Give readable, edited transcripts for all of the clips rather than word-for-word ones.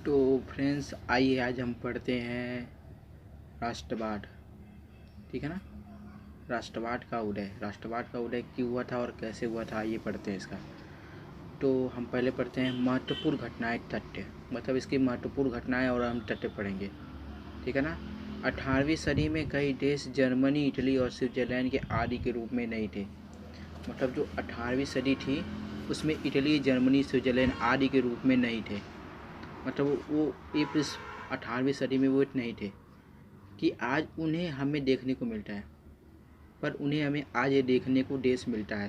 तो फ्रेंड्स, आइए आज हम पढ़ते हैं राष्ट्रवाद। ठीक है ना। राष्ट्रवाद का उदय क्यों हुआ था और कैसे हुआ था, आइए पढ़ते हैं इसका। तो हम पहले पढ़ते हैं महत्वपूर्ण घटनाएं, तथ्य, मतलब इसकी महत्वपूर्ण घटनाएं और हम तथ्य पढ़ेंगे। ठीक है ना। 18वीं सदी में कई देश जर्मनी, इटली और स्विट्जरलैंड के आदि के रूप में नहीं थे। मतलब जो 18वीं सदी थी उसमें इटली, जर्मनी, स्विट्जरलैंड आदि के रूप में नहीं थे। मतलब वो इस 18वीं सदी में वो नहीं थे कि आज उन्हें हमें देखने को मिलता है, पर उन्हें हमें आज ये देखने को देश मिलता है।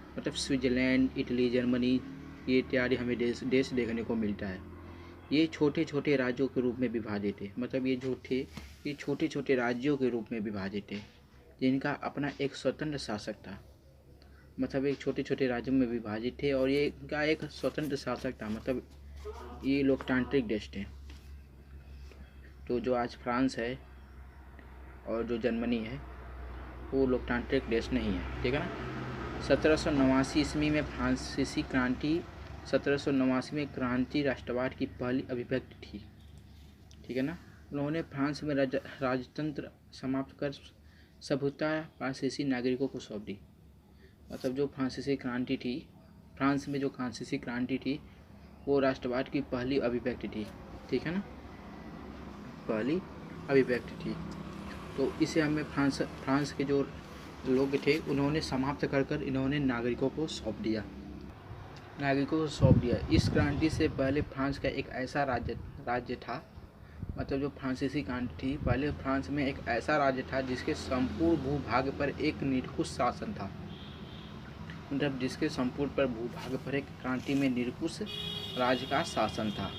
मतलब स्विट्जरलैंड, इटली, जर्मनी, ये इत्यादि हमें देश देखने को मिलता है। ये छोटे छोटे राज्यों के रूप में विभाजित थे। मतलब ये छोटे छोटे राज्यों के रूप में विभाजित थे जिनका अपना एक स्वतंत्र शासक था। मतलब एक छोटे छोटे राज्यों में विभाजित थे और ये इनका एक स्वतंत्र शासक था। मतलब ये लोकतांत्रिक देश थे। तो जो आज फ्रांस है और जो जर्मनी है वो लोकतांत्रिक देश नहीं है। ठीक है ना। 1789 ईस्वी में फ्रांसीसी क्रांति 1789 में क्रांति राष्ट्रवाद की पहली अभिव्यक्ति थी। ठीक है ना। उन्होंने फ्रांस में राजतंत्र समाप्त कर सभ्यता फ्रांसीसी नागरिकों को सौंप दी। मतलब जो फ्रांसीसी क्रांति थी, फ्रांस में जो फ्रांसीसी क्रांति थी वो राष्ट्रवाद की पहली अभिव्यक्ति थी। ठीक है ना, पहली अभिव्यक्ति थी। तो इसे हमें फ्रांस के जो लोग थे उन्होंने समाप्त कर इन्होंने नागरिकों को सौंप दिया। इस क्रांति से पहले फ्रांस का एक ऐसा राज्य था। मतलब जो फ्रांसीसी क्रांति थी, पहले फ्रांस में एक ऐसा राज्य था जिसके संपूर्ण भूभाग पर एक निरंकुश शासन था। मतलब जिसके संपूर्ण पर भूभाग पर एक क्रांति में निरंकुश राज्य का शासन था।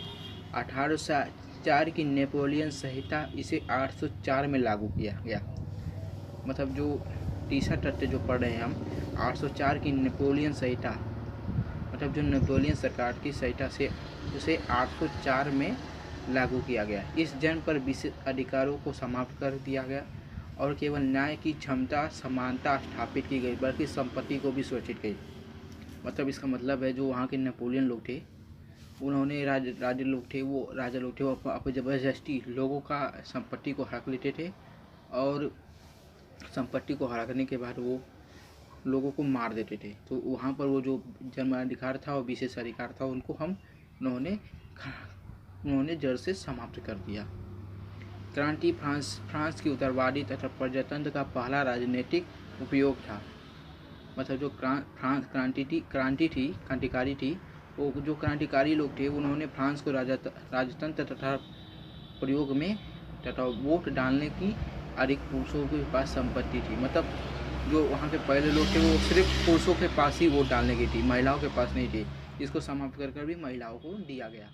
1804 की नेपोलियन संहिता इसे 804 में लागू किया गया। मतलब जो तीसरा तथ्य जो पढ़ रहे हैं हम, 804 की नेपोलियन संहिता, मतलब जो नेपोलियन सरकार की संहिता से उसे 804 में लागू किया गया। इस जन पर विशेष अधिकारों को समाप्त कर दिया गया और केवल न्याय की क्षमता समानता स्थापित की गई, बल्कि संपत्ति को भी सुरक्षित की। मतलब इसका मतलब है जो वहाँ के नेपोलियन लोग थे, उन्होंने राजा लोग थे वो अपनी ज़बरदस्ती लोगों का संपत्ति को हड़प लेते थे और संपत्ति को हड़पने के बाद वो लोगों को मार देते थे। तो वहाँ पर वो जो जन्माधिकार था और विशेष अधिकार था उनको उन्होंने जड़ से समाप्त कर दिया। क्रांति फ्रांस की उदारवादी तथा प्रजातंत्र का पहला राजनीतिक उपयोग था। मतलब जो क्रांतिकारी थी वो जो क्रांतिकारी लोग थे उन्होंने फ्रांस को राजतंत्र तथा प्रयोग में तथा वोट डालने की अधिक पुरुषों के पास संपत्ति थी। मतलब जो वहाँ के पहले लोग थे वो सिर्फ पुरुषों के पास ही वोट डालने की थी, महिलाओं के पास नहीं थी। इसको समाप्त कर भी महिलाओं को दिया गया।